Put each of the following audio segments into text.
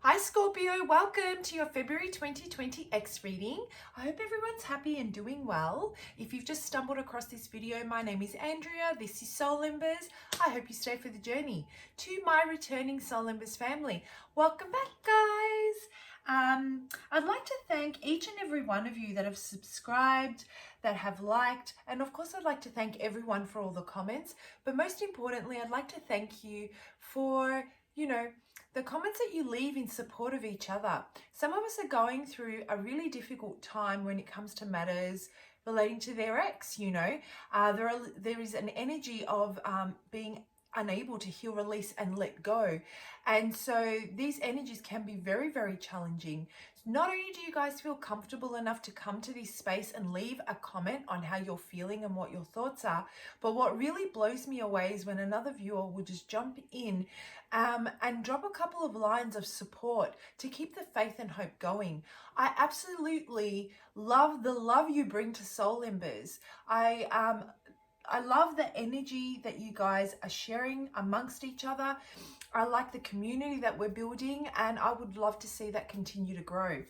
Hi Scorpio, welcome to your February 2020 X reading. I hope everyone's happy and doing well. If you've just stumbled across this video, my name is Andrea, this is Soul Embers. I hope you stay for the journey. To my returning Soul Embers family, welcome back guys. I'd like to thank each and every one of you that have subscribed, that have liked, and of course I'd like to thank everyone for all the comments, but most importantly I'd like to thank you for, the comments that you leave in support of each other. Some of us are going through a really difficult time when it comes to matters relating to their ex, there is an energy of being unable to heal, release and let go. And so these energies can be very, very challenging. Not only do you guys feel comfortable enough to come to this space and leave a comment on how you're feeling and what your thoughts are, but what really blows me away is when another viewer will just jump in and drop a couple of lines of support to keep the faith and hope going. I absolutely love the love you bring to Soul Embers. I love the energy that you guys are sharing amongst each other. I like the community that we're building, and I would love to see that continue to grow.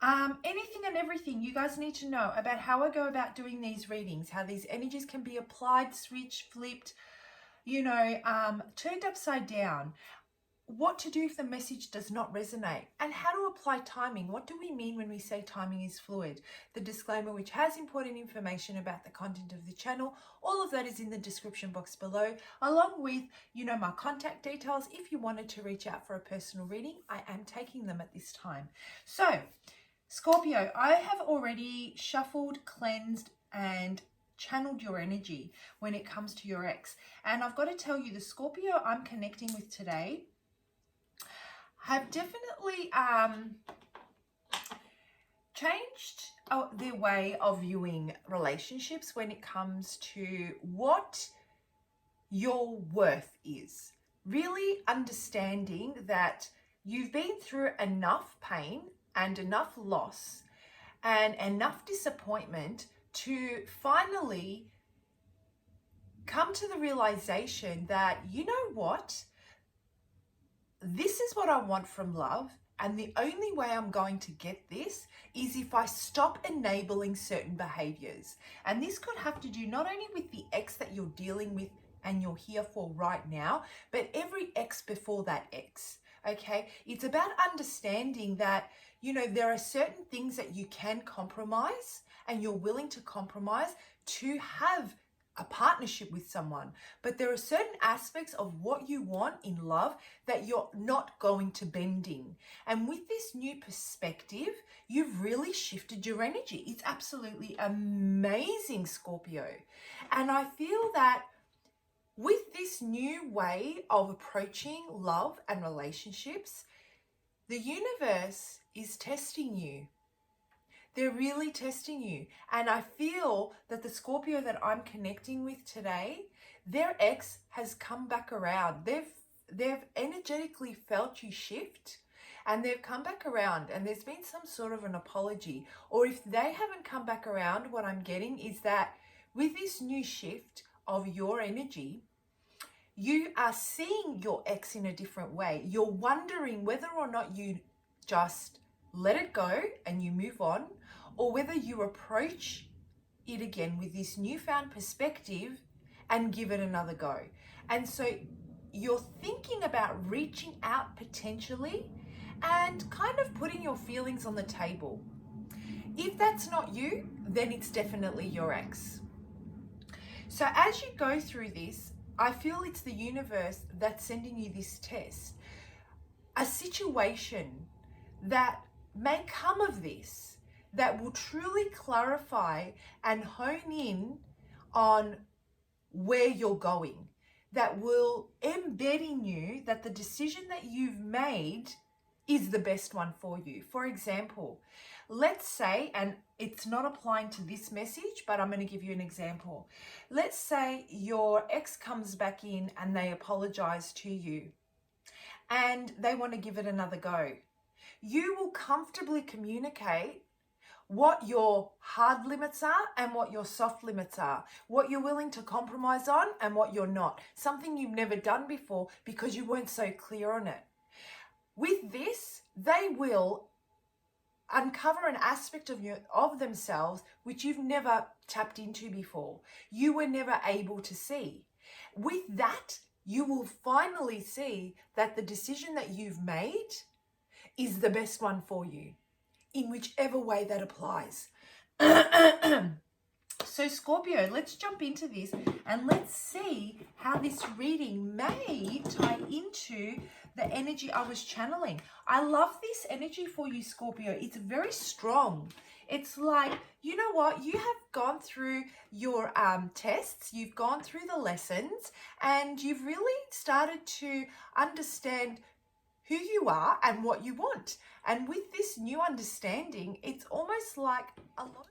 Anything and everything you guys need to know about how I go about doing these readings, how these energies can be applied, switched, flipped, turned upside down, what to do if the message does not resonate, and how to apply timing. What do we mean when we say timing is fluid? The disclaimer, which has important information about the content of the channel, all of that is in the description box below, along with, my contact details. If you wanted to reach out for a personal reading, I am taking them at this time. So, Scorpio, I have already shuffled, cleansed, and channeled your energy when it comes to your ex. And I've got to tell you, the Scorpio I'm connecting with today have definitely changed their way of viewing relationships when it comes to what your worth is. Really understanding that you've been through enough pain and enough loss and enough disappointment to finally come to the realization that, you know what? This is what I want from love, and the only way I'm going to get this is if I stop enabling certain behaviors. And this could have to do not only with the ex that you're dealing with and you're here for right now, but every ex before that ex. Okay, it's about understanding that, there are certain things that you can compromise and you're willing to compromise to have a partnership with someone, but there are certain aspects of what you want in love that you're not going to bend in. And with this new perspective, you've really shifted your energy. It's absolutely amazing, Scorpio. And I feel that with this new way of approaching love and relationships, the universe is testing you. They're really testing you. And I feel that the Scorpio that I'm connecting with today, their ex has come back around. They've energetically felt you shift, and they've come back around, and there's been some sort of an apology. Or if they haven't come back around, what I'm getting is that with this new shift of your energy, you are seeing your ex in a different way. You're wondering whether or not you just let it go and you move on, or whether you approach it again with this newfound perspective and give it another go. And so you're thinking about reaching out potentially and kind of putting your feelings on the table. If that's not you, then it's definitely your ex. So as you go through this, I feel it's the universe that's sending you this test, a situation that may come of this that will truly clarify and hone in on where you're going, that will embed in you that the decision that you've made is the best one for you. For example, let's say, and it's not applying to this message, but I'm going to give you an example. Let's say your ex comes back in and they apologize to you and they want to give it another go. You will comfortably communicate what your hard limits are and what your soft limits are, what you're willing to compromise on and what you're not, something you've never done before because you weren't so clear on it. With this, they will uncover an aspect of themselves which you've never tapped into before. You were never able to see. With that, you will finally see that the decision that you've made is the best one for you, in whichever way that applies. So Scorpio, let's jump into this and let's see how this reading may tie into the energy I was channeling. I love this energy for you, Scorpio. It's very strong. It's like, you know what? You have gone through your tests, you've gone through the lessons, and you've really started to understand who you are and what you want. And with this new understanding, it's almost like a lot.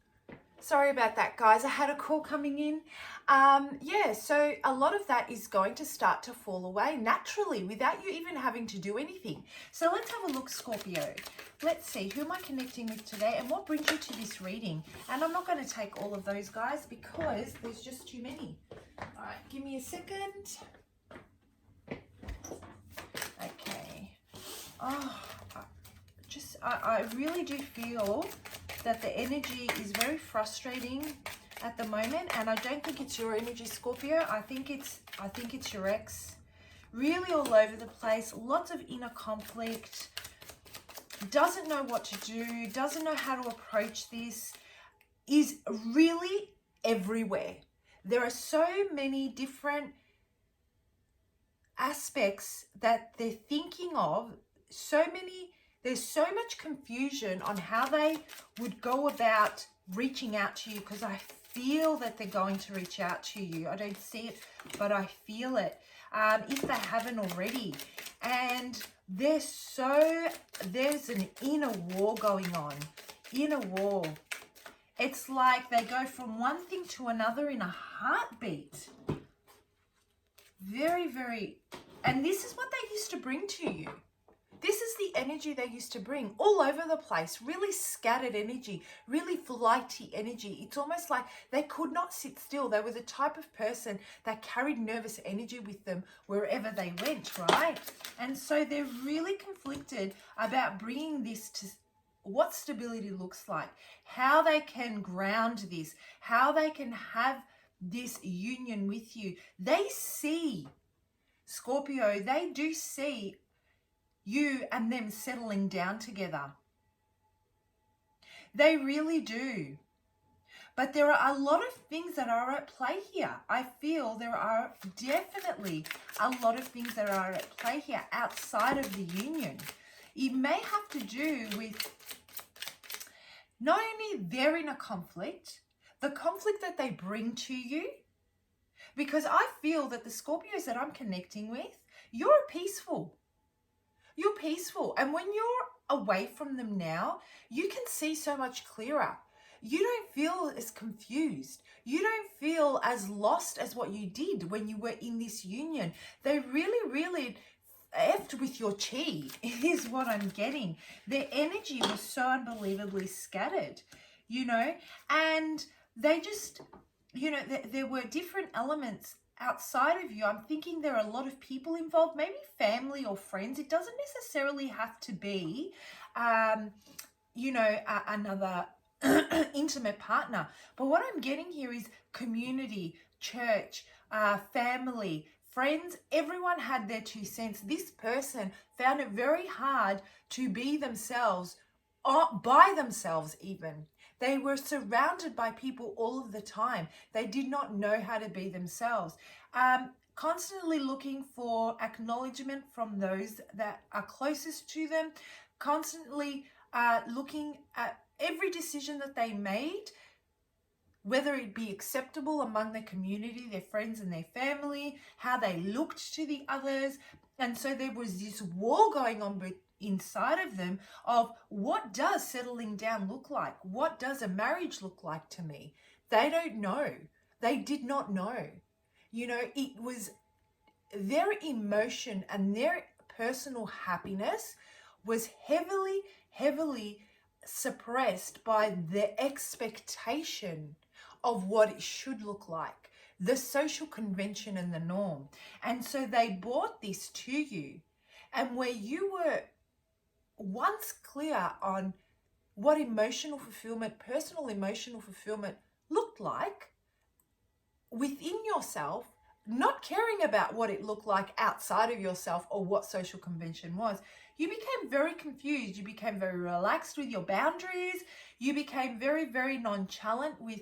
Sorry about that, guys. I had a call coming in. Yeah, so a lot of that is going to start to fall away naturally without you even having to do anything. So let's have a look, Scorpio. Let's see, who am I connecting with today and what brings you to this reading? And I'm not going to take all of those, guys, because there's just too many. All right, give me a second. Okay. Oh, I really do feel that the energy is very frustrating at the moment, and I don't think it's your energy, Scorpio. I think it's your ex. Really all over the place, lots of inner conflict, doesn't know what to do, doesn't know how to approach this, is really everywhere. There are so many different aspects that they're thinking of, there's so much confusion on how they would go about reaching out to you, because I feel that they're going to reach out to you. I don't see it, but I feel it, if they haven't already. And there's an inner war going on, inner war. It's like they go from one thing to another in a heartbeat. Very, very, and this is what they used to bring to you. This is the energy they used to bring all over the place, really scattered energy, really flighty energy. It's almost like they could not sit still. They were the type of person that carried nervous energy with them wherever they went, right? And so they're really conflicted about bringing this to what stability looks like, how they can ground this, how they can have this union with you. They see, Scorpio, they do see you and them settling down together. They really do. But there are a lot of things that are at play here. I feel there are definitely a lot of things that are at play here outside of the union. It may have to do with not only their inner conflict, the conflict that they bring to you, because I feel that the Scorpios that I'm connecting with, you're peaceful. You're peaceful. And when you're away from them now, you can see so much clearer. You don't feel as confused. You don't feel as lost as what you did when you were in this union. They really, really effed with your chi, is what I'm getting. Their energy was so unbelievably scattered, you know, and they just, you know, there were different elements outside of you. I'm thinking there are a lot of people involved, maybe family or friends. It doesn't necessarily have to be, you know, another intimate partner. But what I'm getting here is community, church, family, friends. Everyone had their 2 cents. This person found it very hard to be themselves, by themselves even. They were surrounded by people all of the time. They did not know how to be themselves. Constantly looking for acknowledgement from those that are closest to them. Constantly looking at every decision that they made, whether it be acceptable among their community, their friends and their family, how they looked to the others. And so there was this war going on inside of them of, what does settling down look like? What does a marriage look like to me? They don't know. They did not know. You know, it was their emotion and their personal happiness was heavily, heavily suppressed by the expectation of what it should look like, the social convention and the norm. And so they brought this to you. And where you were once clear on what emotional fulfillment, personal emotional fulfillment looked like within yourself, not caring about what it looked like outside of yourself or what social convention was, you became very confused. You became very relaxed with your boundaries. You became very, very nonchalant with,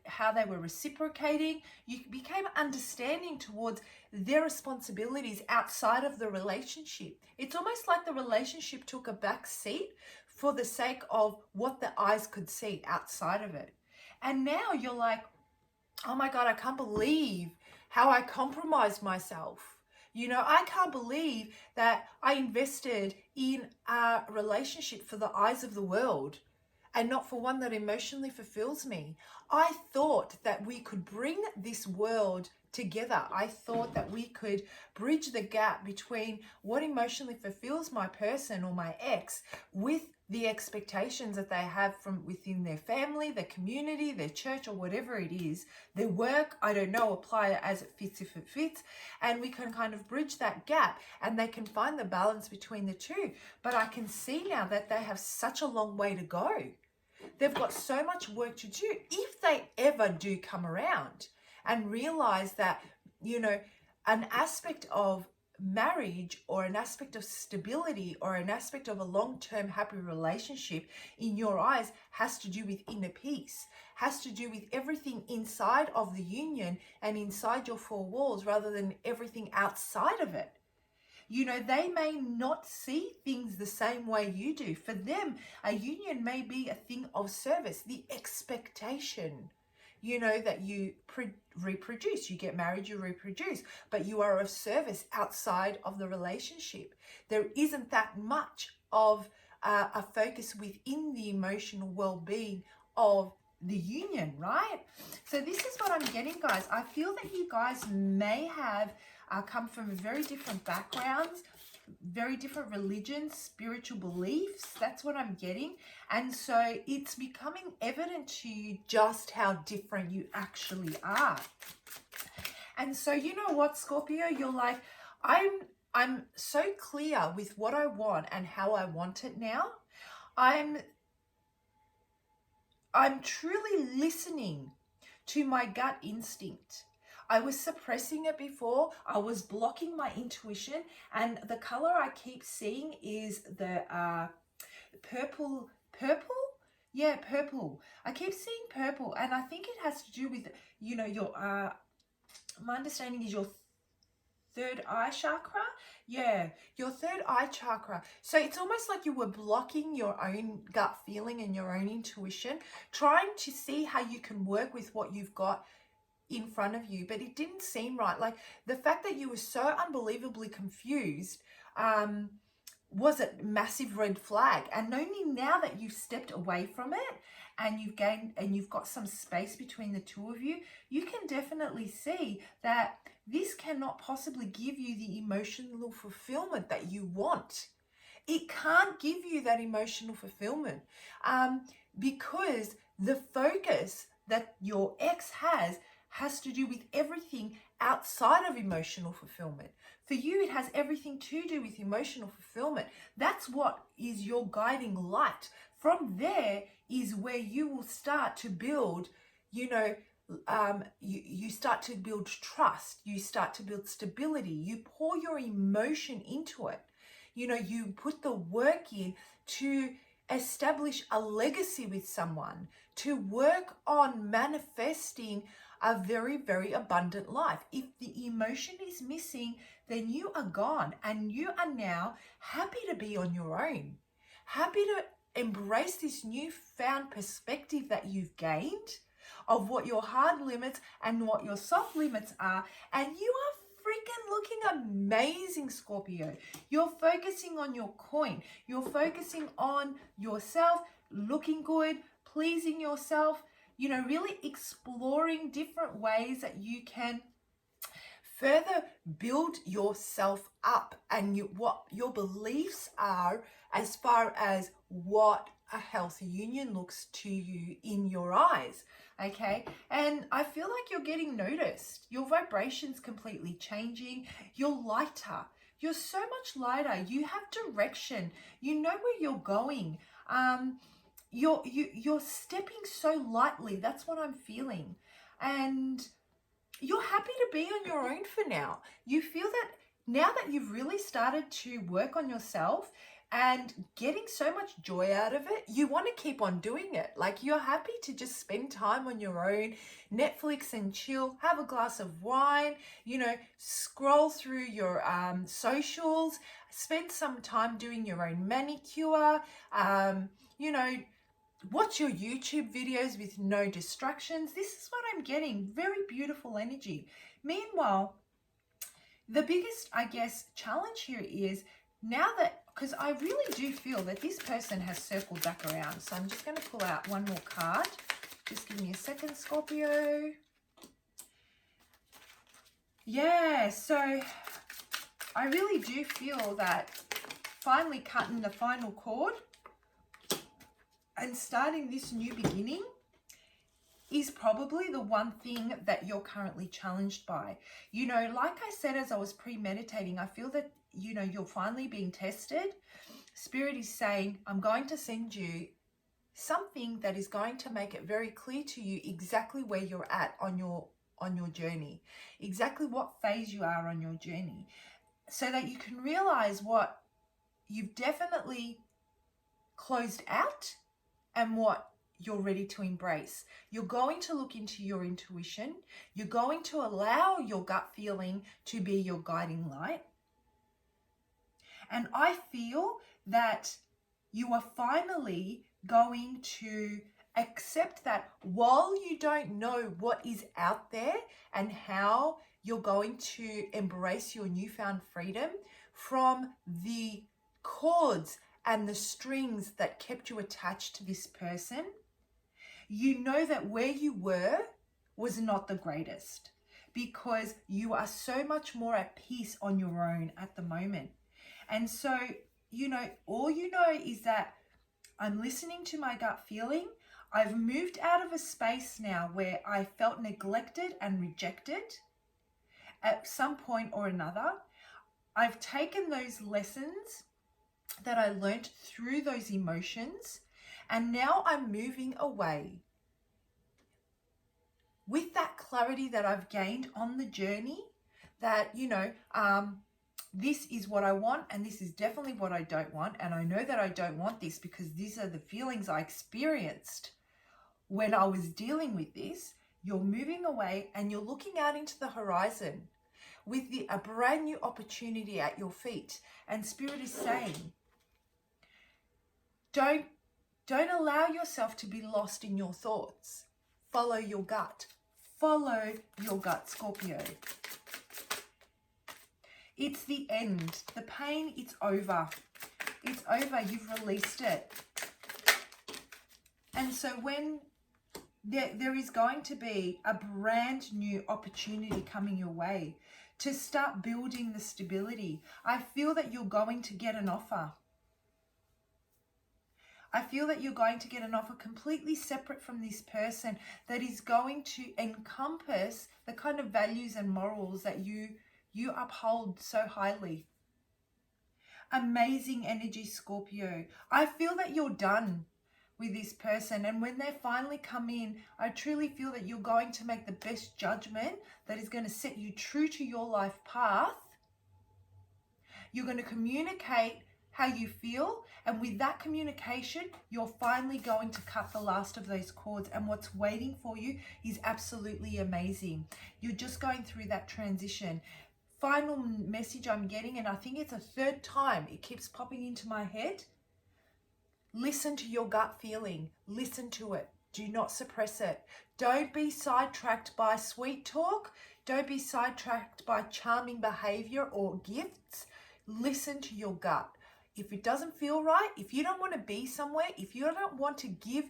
how they were reciprocating. You became understanding towards their responsibilities outside of the relationship. It's almost like the relationship took a back seat for the sake of what the eyes could see outside of it. And now you're like, oh my God, I can't believe how I compromised myself. I can't believe that I invested in a relationship for the eyes of the world and not for one that emotionally fulfills me. I thought that we could bring this world together. I thought that we could bridge the gap between what emotionally fulfills my person or my ex with the expectations that they have from within their family, their community, their church, or whatever it is, their work, I don't know, apply it as it fits if it fits, and we can kind of bridge that gap and they can find the balance between the two. But I can see now that they have such a long way to go. They've got so much work to do if they ever do come around and realize that, an aspect of marriage or an aspect of stability or an aspect of a long-term happy relationship in your eyes has to do with inner peace, has to do with everything inside of the union and inside your four walls rather than everything outside of it. They may not see things the same way you do. For them, a union may be a thing of service, the expectation, that you reproduce. You get married, you reproduce, but you are of service outside of the relationship. There isn't that much of a focus within the emotional well-being of the union, right? So this is what I'm getting, guys. I feel that you guys may have come from very different backgrounds, very different religions, spiritual beliefs. That's what I'm getting. And so it's becoming evident to you just how different you actually are. And so you know what, Scorpio, you're like, I'm so clear with what I want and how I want it now. I'm truly listening to my gut instinct. I was suppressing it before. I was blocking my intuition, and the color I keep seeing is the purple. Yeah, purple. I keep seeing purple, and I think it has to do with, your my understanding is your third eye chakra. Yeah, your third eye chakra. So it's almost like you were blocking your own gut feeling and your own intuition, trying to see how you can work with what you've got in front of you, but it didn't seem right. Like the fact that you were so unbelievably confused was a massive red flag. And only now that you've stepped away from it and you've got some space between the two of you, you can definitely see that this cannot possibly give you the emotional fulfillment that you want. It can't give you that emotional fulfillment because the focus that your ex has to do with everything outside of emotional fulfillment. For you, it has everything to do with emotional fulfillment. That's what is your guiding light. From there is where you will start to build, you start to build trust. You start to build stability. You pour your emotion into it. You put the work in to establish a legacy with someone, to work on manifesting a very, very abundant life. If the emotion is missing, then you are gone and you are now happy to be on your own, happy to embrace this newfound perspective that you've gained of what your hard limits and what your soft limits are. And you are freaking looking amazing, Scorpio. You're focusing on your coin. You're focusing on yourself, looking good, pleasing yourself, really exploring different ways that you can further build yourself up and what your beliefs are as far as what a healthy union looks to you in your eyes. Okay, and I feel like you're getting noticed. Your vibration's completely changing. You're lighter. You're so much lighter. You have direction. You know where you're going. You're stepping so lightly. That's what I'm feeling. And you're happy to be on your own for now. You feel that now that you've really started to work on yourself and getting so much joy out of it, you want to keep on doing it. Like, you're happy to just spend time on your own, Netflix and chill, have a glass of wine, you know, scroll through your socials, spend some time doing your own manicure, you know, watch your YouTube videos with no distractions. This is what I'm getting. Very beautiful energy. Meanwhile, the biggest, I guess, challenge here is now that, because I really do feel that this person has circled back around. So I'm just going to pull out one more card. Just give me a second, Scorpio. Yeah, so I really do feel that finally cutting the final cord and starting this new beginning is probably the one thing that you're currently challenged by. You know, like I said, as I was premeditating, I feel that, you know, you're finally being tested. Spirit is saying, I'm going to send you something that is going to make it very clear to you exactly where you're at on your journey, exactly what phase you are on your journey, so that you can realize what you've definitely closed out and what you're ready to embrace. You're going to look into your intuition. You're going to allow your gut feeling to be your guiding light. And I feel that you are finally going to accept that while you don't know what is out there and how you're going to embrace your newfound freedom from the cords and the strings that kept you attached to this person, you know that where you were was not the greatest, because you are so much more at peace on your own at the moment. And so, you know, all you know is that I'm listening to my gut feeling. I've moved out of a space now where I felt neglected and rejected at some point or another. I've taken those lessons that I learned through those emotions, and now I'm moving away with that clarity that I've gained on the journey, that, you know, this is what I want and this is definitely what I don't want. And I know that I don't want this because these are the feelings I experienced when I was dealing with this. You're moving away and you're looking out into the horizon with a brand new opportunity at your feet. And Spirit is saying, don't allow yourself to be lost in your thoughts. Follow your gut. Follow your gut, Scorpio. It's the end. The pain, it's over. It's over. You've released it. And so when there is going to be a brand new opportunity coming your way to start building the stability, I feel that you're going to get an offer. I feel that you're going to get an offer completely separate from this person that is going to encompass the kind of values and morals that you uphold so highly. Amazing energy, Scorpio. I feel that you're done with this person, and when they finally come in, I truly feel that you're going to make the best judgment that is going to set you true to your life path. You're going to communicate how you feel, and with that communication, you're finally going to cut the last of those cords, and what's waiting for you is absolutely amazing. You're just going through that transition. Final message I'm getting, and I think it's a third time it keeps popping into my head. Listen to your gut feeling. Listen to it. Do not suppress it. Don't be sidetracked by sweet talk. Don't be sidetracked by charming behavior or gifts. Listen to your gut. If it doesn't feel right, if you don't want to be somewhere, if you don't want to give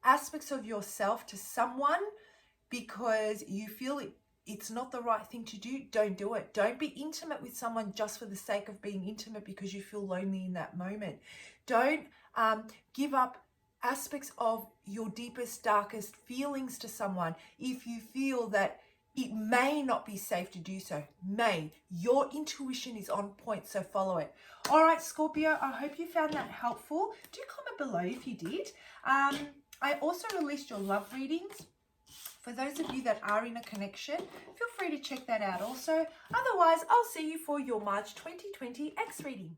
aspects of yourself to someone because you feel it's not the right thing to do, don't do it. Don't be intimate with someone just for the sake of being intimate because you feel lonely in that moment. Don't give up aspects of your deepest, darkest feelings to someone if you feel that it may not be safe to do so. May. Your intuition is on point, so follow it. All right, Scorpio, I hope you found that helpful. Do comment below if you did. I also released your love readings. For those of you that are in a connection, feel free to check that out also. Otherwise, I'll see you for your March 2020 X reading.